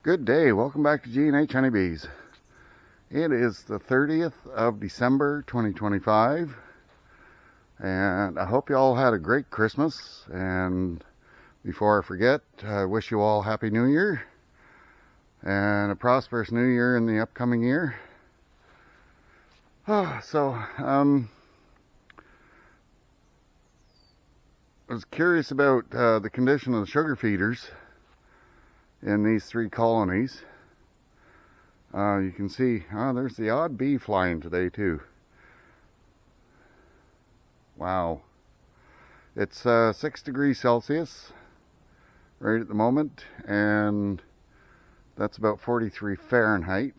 Good day, welcome back to G&H Honey Bees. It is the 30th of December 2025, and I hope you all had a great Christmas. And before I forget, I wish you all Happy New Year and a prosperous New Year in the upcoming year. I was curious about the condition of the sugar feeders in these three colonies. You can see, there's the odd bee flying today too. Wow. It's 6 degrees Celsius right at the moment, and that's about 43 Fahrenheit.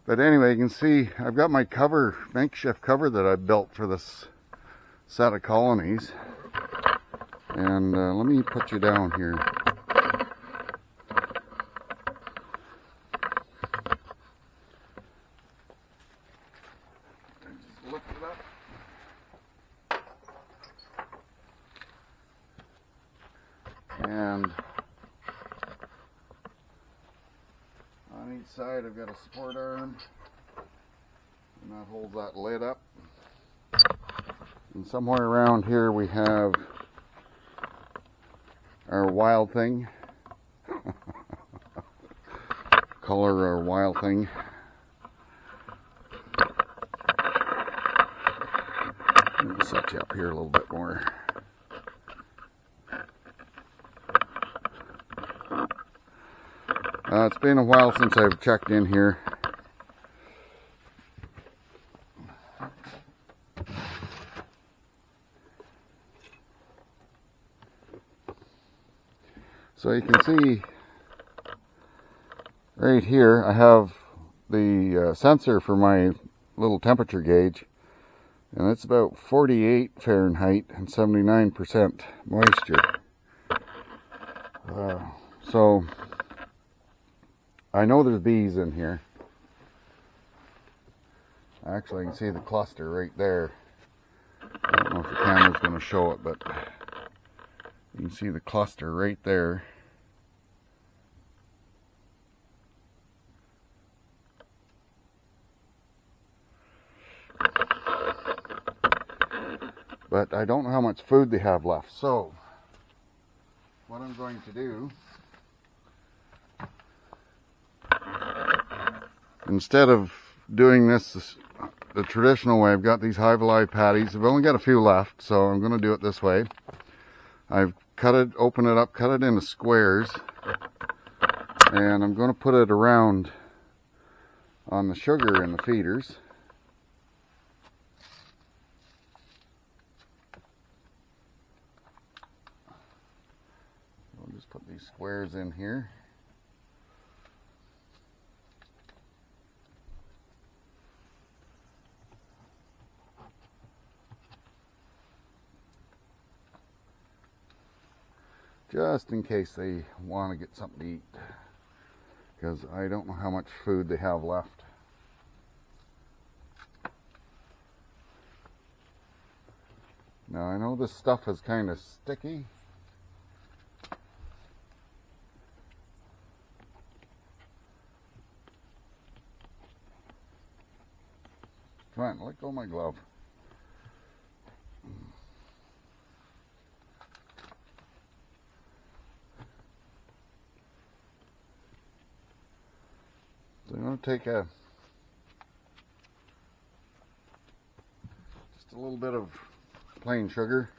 But anyway, you can see I've got my cover, makeshift cover that I built for this set of colonies. And let me put you down here. Lift it up. And on each side I've got a support arm, and that holds that lid up. And somewhere around here we have our wild thing. Color our wild thing. Let me set you up here a little bit more. It's been a while since I've checked in here. So you can see right here I have the sensor for my little temperature gauge, and it's about 48 Fahrenheit and 79% moisture. So I know there's bees in here. Actually, you can see the cluster right there. I don't know if the camera's going to show it, but you can see the cluster right there. But I don't know how much food they have left. So what I'm going to do, instead of doing this the traditional way, I've got these Hive Alive patties. I've only got a few left, so I'm going to do it this way. I've cut it, open it up, cut it into squares, and I'm going to put it around on the sugar in the feeders. I'll just put these squares in here. Just in case they want to get something to eat, because I don't know how much food they have left. Now I know this stuff is kind of sticky. Come on, let go of my glove. So I'm going to take just a little bit of plain sugar.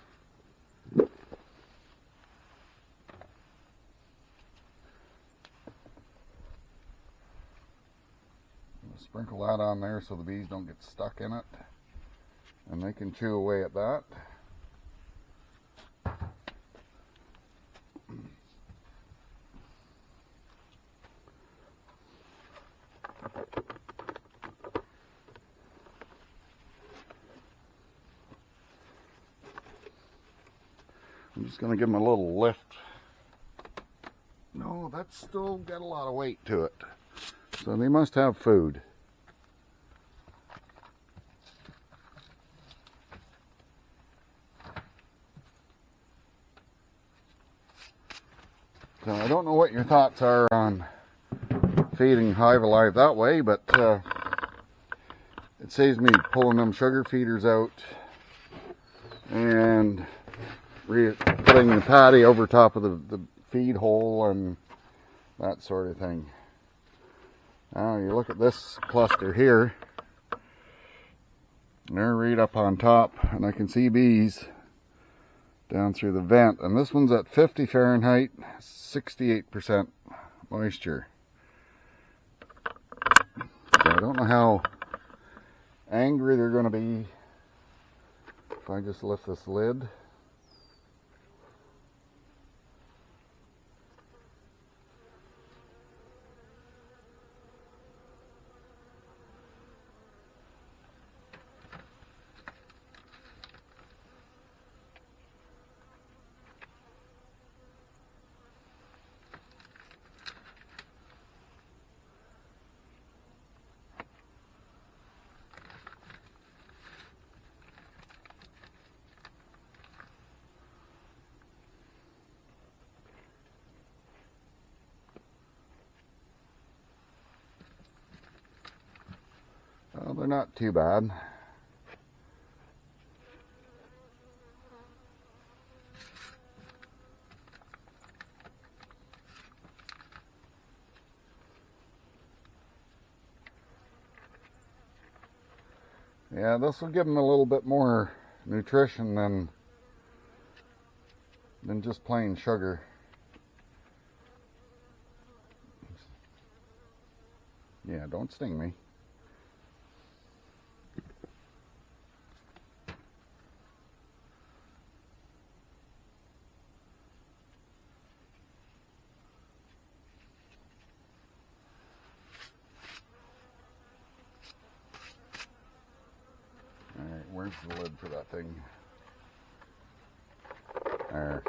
Sprinkle that on there so the bees don't get stuck in it, and they can chew away at that. I'm just going to give them a little lift. No, that's still got a lot of weight to it. So they must have food. So I don't know what your thoughts are on feeding Hive Alive that way, but it saves me pulling them sugar feeders out and putting the patty over top of the feed hole and that sort of thing. Now you look at this cluster here, they're right up on top, and I can see bees down through the vent, and this one's at 50 Fahrenheit, 68% moisture. So I don't know how angry they're going to be if I just lift this lid. Well, they're not too bad. Yeah, this will give them a little bit more nutrition than just plain sugar. Yeah, don't sting me. Alright, where's the lid for that thing? There.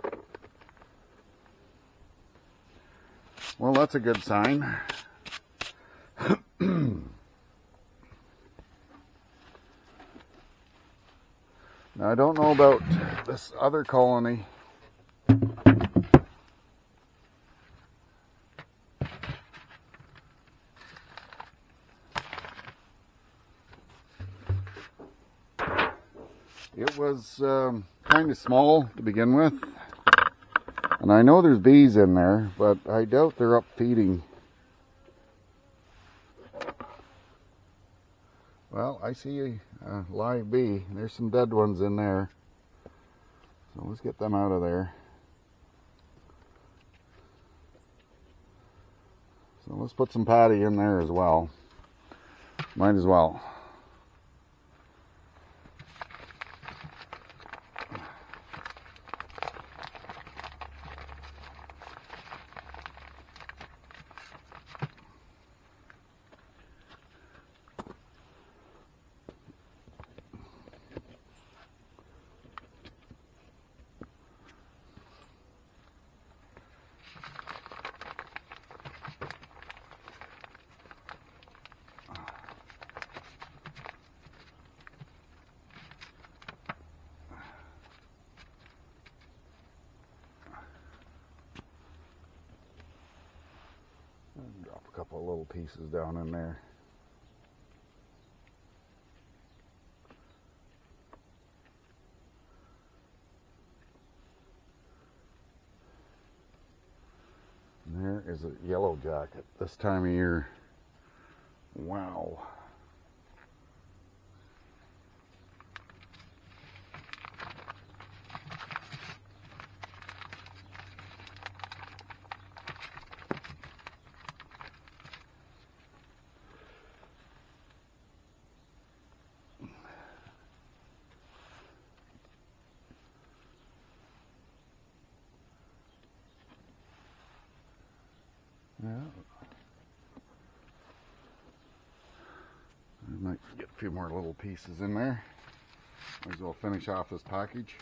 Well, that's a good sign. Now, I don't know about this other colony. It was kind of small to begin with, and I know there's bees in there, but I doubt they're up feeding. Well, I see a live bee. There's some dead ones in there, so let's get them out of there. So let's put some patty in there as well. Might as well. Drop a couple of little pieces down in there. And there is a yellow jacket this time of year. Wow. Yeah. I might get a few more little pieces in there. Might as well finish off this package.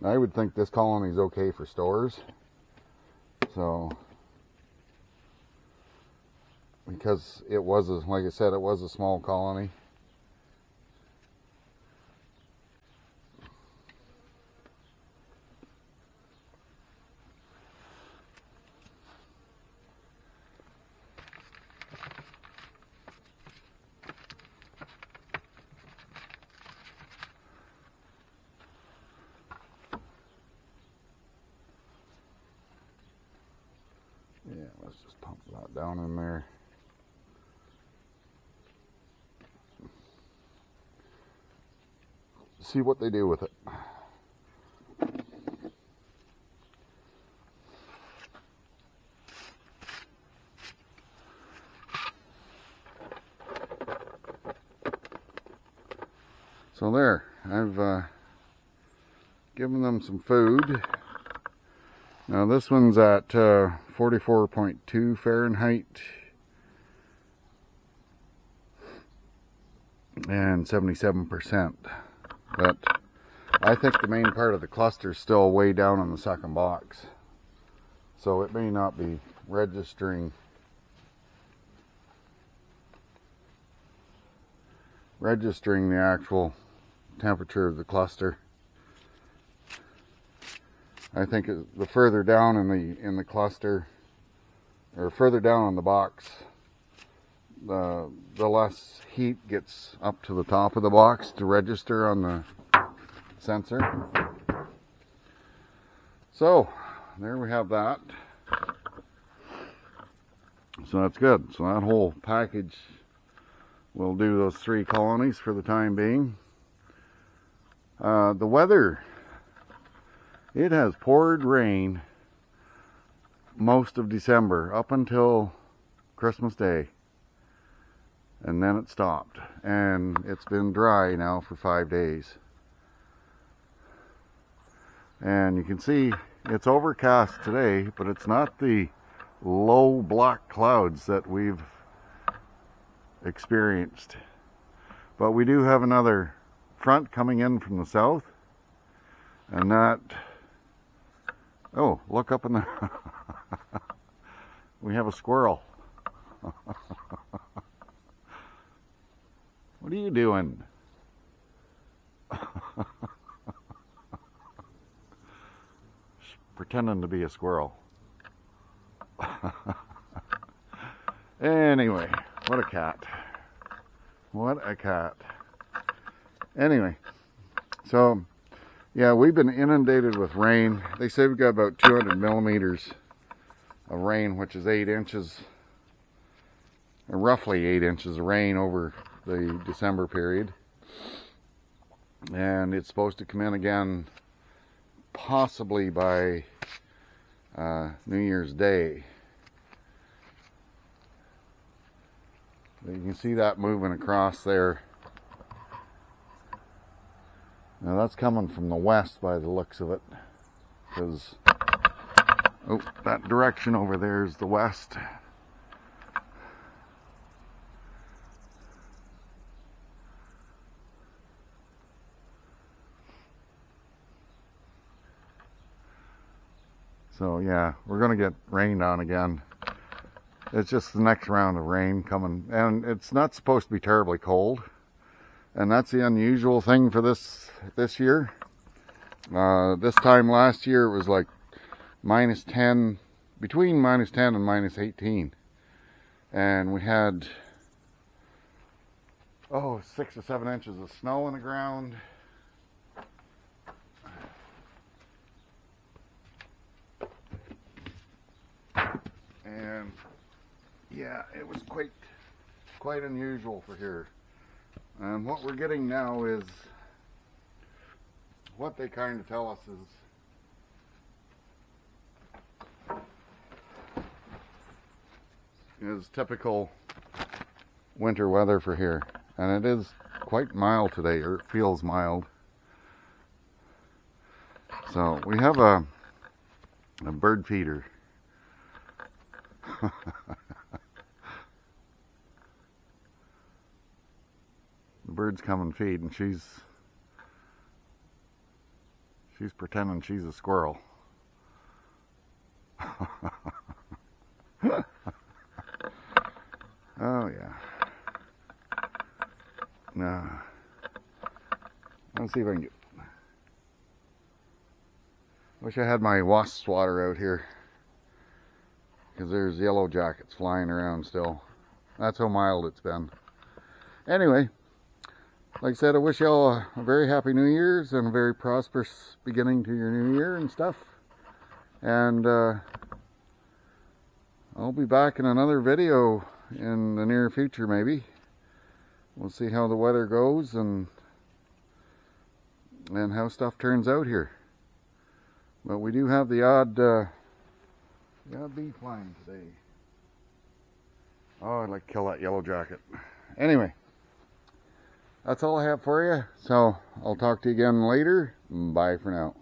I would think this colony is okay for stores. So, because it was, like I said, it was a small colony. Let's just pump that down in there. See what they do with it. So there, I've given them some food. Now this one's at 44.2 Fahrenheit and 77%. But I think the main part of the cluster is still way down in the second box. So it may not be registering the actual temperature of the cluster. I think the further down in the cluster, or further down on the box, the less heat gets up to the top of the box to register on the sensor. So there we have that. So that's good. So that whole package will do those 3 colonies for the time being. The weather, it has poured rain most of December up until Christmas Day, and then it stopped, and it's been dry now for 5 days. And you can see it's overcast today, but it's not the low black clouds that we've experienced. But we do have another front coming in from the south, and that, oh, look up in the we have a squirrel. What are you doing? Pretending to be a squirrel. Anyway, what a cat. What a cat. Anyway, so yeah, we've been inundated with rain. They say we've got about 200 millimeters of rain, which is 8 inches, or roughly 8 inches of rain over the December period. And it's supposed to come in again possibly by New Year's Day. You can see that moving across there. Now that's coming from the west by the looks of it, because oh, that direction over there is the west. So yeah, we're going to get rained on again. It's just the next round of rain coming, and it's not supposed to be terribly cold. And that's the unusual thing for this year. This time last year it was like -10, between -10 and -18. And we had, 6 or 7 inches of snow on the ground. And yeah, it was quite unusual for here. And what we're getting now is what they kind of tell us is typical winter weather for here. And it is quite mild today, or it feels mild. So we have a bird feeder. The birds come and feed, and she's pretending she's a squirrel. Oh yeah. Now, let's see if I can get. Wish I had my wasp swatter out here, because there's yellow jackets flying around still. That's how mild it's been. Anyway, like I said, I wish y'all a very happy New Year's and a very prosperous beginning to your new year and stuff. And I'll be back in another video in the near future maybe. We'll see how the weather goes and how stuff turns out here. But we do have the odd bee flying today. Oh, I'd like to kill that yellow jacket. Anyway, that's all I have for you. So I'll talk to you again later. Bye for now.